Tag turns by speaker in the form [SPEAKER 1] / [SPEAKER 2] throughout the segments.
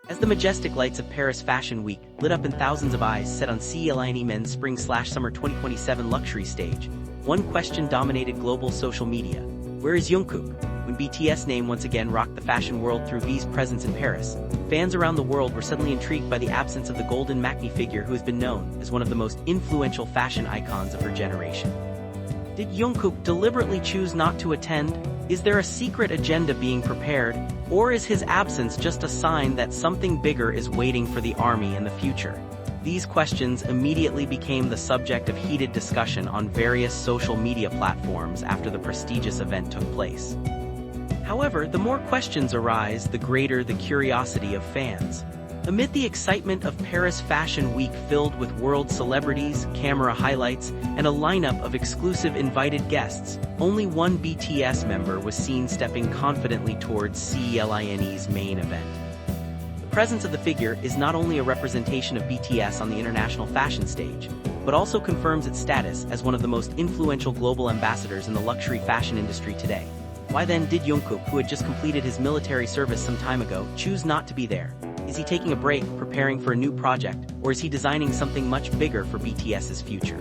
[SPEAKER 1] As the majestic lights of Paris Fashion Week lit up in thousands of eyes set on CELINE Men's Spring/Summer 2027 luxury stage, one question dominated global social media. Where is Jungkook? When BTS name once again rocked the fashion world through V's presence in Paris, fans around the world were suddenly intrigued by the absence of the golden Maknae figure who has been known as one of the most influential fashion icons of her generation. Did Jungkook deliberately choose not to attend? Is there a secret agenda being prepared? Or is his absence just a sign that something bigger is waiting for the ARMY in the future? These questions immediately became the subject of heated discussion on various social media platforms after the prestigious event took place. However, the more questions arise, the greater the curiosity of fans. Amid the excitement of Paris Fashion Week filled with world celebrities, camera highlights, and a lineup of exclusive invited guests, only one BTS member was seen stepping confidently towards CELINE's main event. The presence of the figure is not only a representation of BTS on the international fashion stage, but also confirms its status as one of the most influential global ambassadors in the luxury fashion industry today. Why then did Jungkook, who had just completed his military service some time ago, choose not to be there? Is he taking a break, preparing for a new project, or is he designing something much bigger for BTS's future?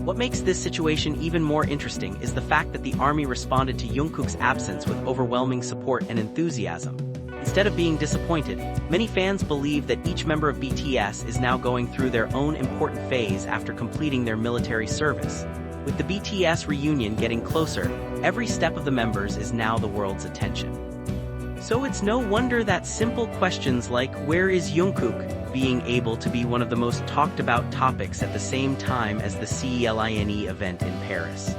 [SPEAKER 1] What makes this situation even more interesting is the fact that the ARMY responded to Jungkook's absence with overwhelming support and enthusiasm. Instead of being disappointed, many fans believe that each member of BTS is now going through their own important phase after completing their military service. With the BTS reunion getting closer, every step of the members is now the world's attention. So it's no wonder that simple questions like "Where is Jungkook?" being able to be one of the most talked about topics at the same time as the CELINE event in Paris.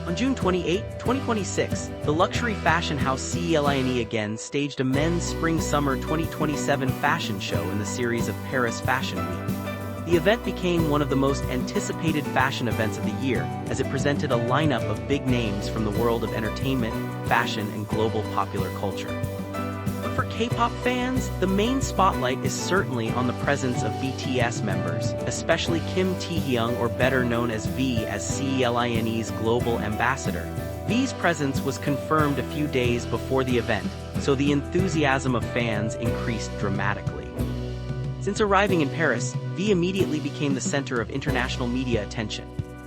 [SPEAKER 1] On June 28, 2026, the luxury fashion house CELINE again staged a men's Spring/Summer 2027 fashion show in the series of Paris Fashion Week. The event became one of the most anticipated fashion events of the year, as it presented a lineup of big names from the world of entertainment, fashion, and global popular culture. But for K-pop fans, the main spotlight is certainly on the presence of BTS members, especially Kim Taehyung, or better known as V, as CELINE's global ambassador. V's presence was confirmed a few days before the event, so the enthusiasm of fans increased dramatically. Since arriving in Paris, V immediately became the center of international media attention.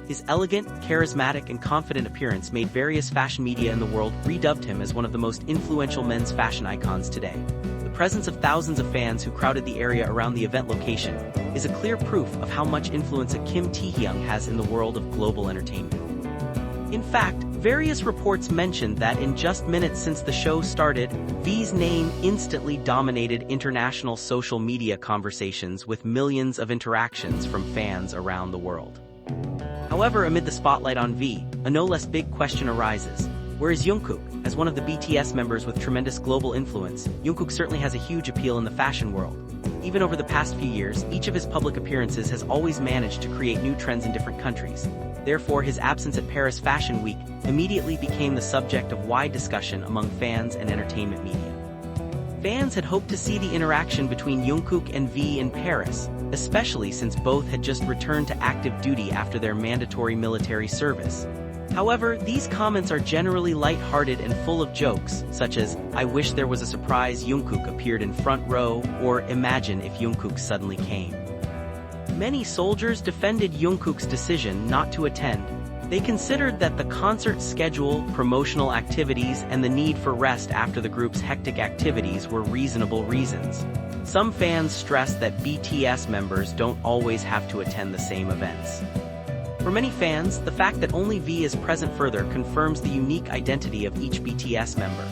[SPEAKER 1] His elegant, charismatic, and confident appearance made various fashion media in the world redubbed him as one of the most influential men's fashion icons today. The presence of thousands of fans who crowded the area around the event location is a clear proof of how much influence a Kim Taehyung has in the world of global entertainment. In fact, various reports mentioned that in just minutes since the show started, V's name instantly dominated international social media conversations with millions of interactions from fans around the world. However, amid the spotlight on V, a no less big question arises. Where is Jungkook? As one of the BTS members with tremendous global influence, Jungkook certainly has a huge appeal in the fashion world. Even over the past few years, each of his public appearances has always managed to create new trends in different countries. Therefore, his absence at Paris Fashion Week immediately became the subject of wide discussion among fans and entertainment media. Fans had hoped to see the interaction between Jungkook and V in Paris, especially since both had just returned to active duty after their mandatory military service. However, these comments are generally light-hearted and full of jokes, such as, "I wish there was a surprise Jungkook appeared in front row," or "Imagine if Jungkook suddenly came." Many soldiers defended Jungkook's decision not to attend. They considered that the concert schedule, promotional activities, and the need for rest after the group's hectic activities were reasonable reasons. Some fans stressed that BTS members don't always have to attend the same events. For many fans, the fact that only V is present further confirms the unique identity of each BTS member.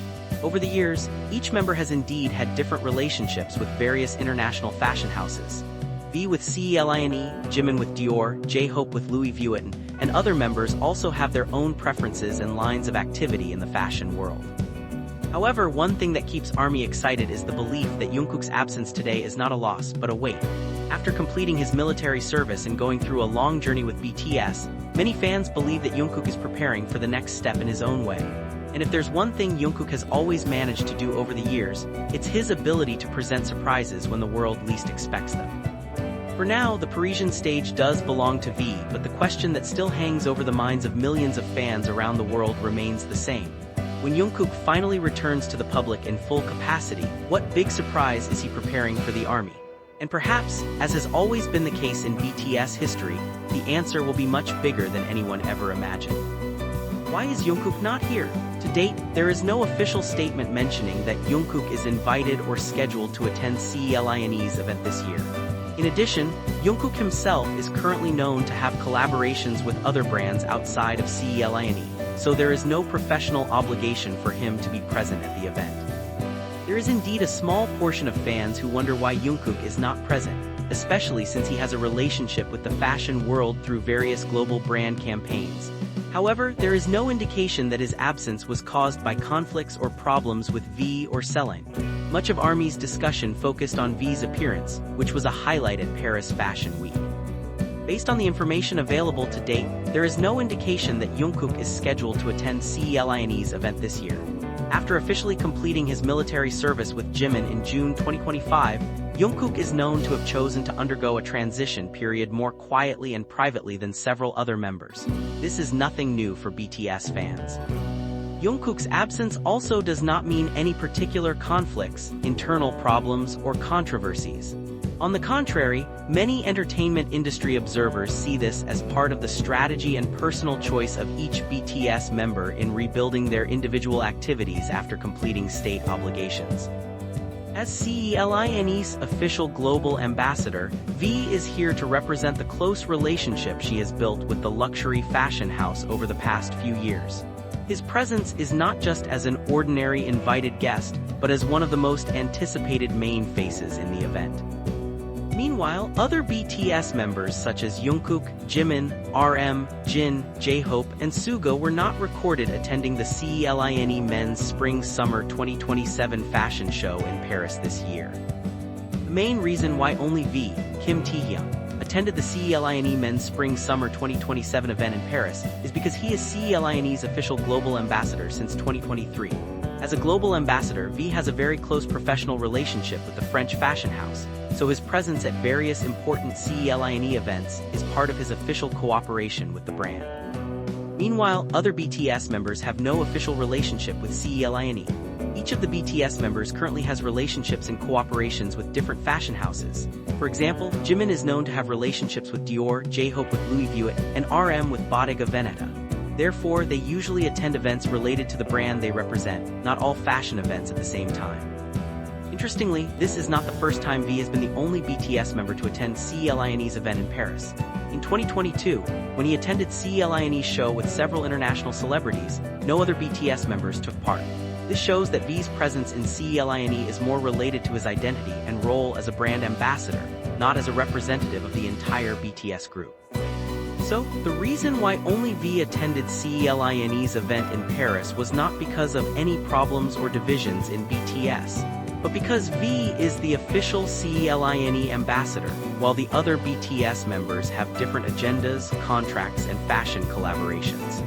[SPEAKER 1] Over the years, each member has indeed had different relationships with various international fashion houses. V with CELINE, Jimin with Dior, J-Hope with Louis Vuitton, and other members also have their own preferences and lines of activity in the fashion world. However, one thing that keeps ARMY excited is the belief that Jungkook's absence today is not a loss, but a wait. After completing his military service and going through a long journey with BTS, many fans believe that Jungkook is preparing for the next step in his own way. And if there's one thing Jungkook has always managed to do over the years, it's his ability to present surprises when the world least expects them. For now, the Parisian stage does belong to V, but the question that still hangs over the minds of millions of fans around the world remains the same. When Jungkook finally returns to the public in full capacity, what big surprise is he preparing for the army? And perhaps, as has always been the case in BTS history, the answer will be much bigger than anyone ever imagined. Why is Jungkook not here? To date, there is no official statement mentioning that Jungkook is invited or scheduled to attend CELINE's event this year. In addition, Jungkook himself is currently known to have collaborations with other brands outside of CELINE, so there is no professional obligation for him to be present at the event. There is indeed a small portion of fans who wonder why Jungkook is not present, especially since he has a relationship with the fashion world through various global brand campaigns. However, there is no indication that his absence was caused by conflicts or problems with V or Celine. Much of ARMY's discussion focused on V's appearance, which was a highlight at Paris Fashion Week. Based on the information available to date, there is no indication that Jungkook is scheduled to attend CELINE's event this year. After officially completing his military service with Jimin in June 2025, Jungkook is known to have chosen to undergo a transition period more quietly and privately than several other members. This is nothing new for BTS fans. Jungkook's absence also does not mean any particular conflicts, internal problems, or controversies. On the contrary, many entertainment industry observers see this as part of the strategy and personal choice of each BTS member in rebuilding their individual activities after completing state obligations. As CELINE's official global ambassador, V is here to represent the close relationship she has built with the luxury fashion house over the past few years. His presence is not just as an ordinary invited guest, but as one of the most anticipated main faces in the event. Meanwhile, other BTS members such as Jungkook, Jimin, RM, Jin, J-Hope, and Suga were not recorded attending the CELINE Men's Spring-Summer 2027 fashion show in Paris this year. The main reason why only V, Kim Taehyung, attended the CELINE Men's Spring-Summer 2027 event in Paris is because he is CELINE's official global ambassador since 2023. As a global ambassador, V has a very close professional relationship with the French fashion house, so his presence at various important CELINE events is part of his official cooperation with the brand. Meanwhile, other BTS members have no official relationship with CELINE. Each of the BTS members currently has relationships and cooperations with different fashion houses. For example, Jimin is known to have relationships with Dior, J-Hope with Louis Vuitton, and RM with Bottega Veneta. Therefore, they usually attend events related to the brand they represent, not all fashion events at the same time. Interestingly, this is not the first time V has been the only BTS member to attend CELINE's event in Paris. In 2022, when he attended CELINE's show with several international celebrities, no other BTS members took part. This shows that V's presence in CELINE is more related to his identity and role as a brand ambassador, not as a representative of the entire BTS group. So, the reason why only V attended CELINE's event in Paris was not because of any problems or divisions in BTS, but because V is the official CELINE ambassador, while the other BTS members have different agendas, contracts, and fashion collaborations.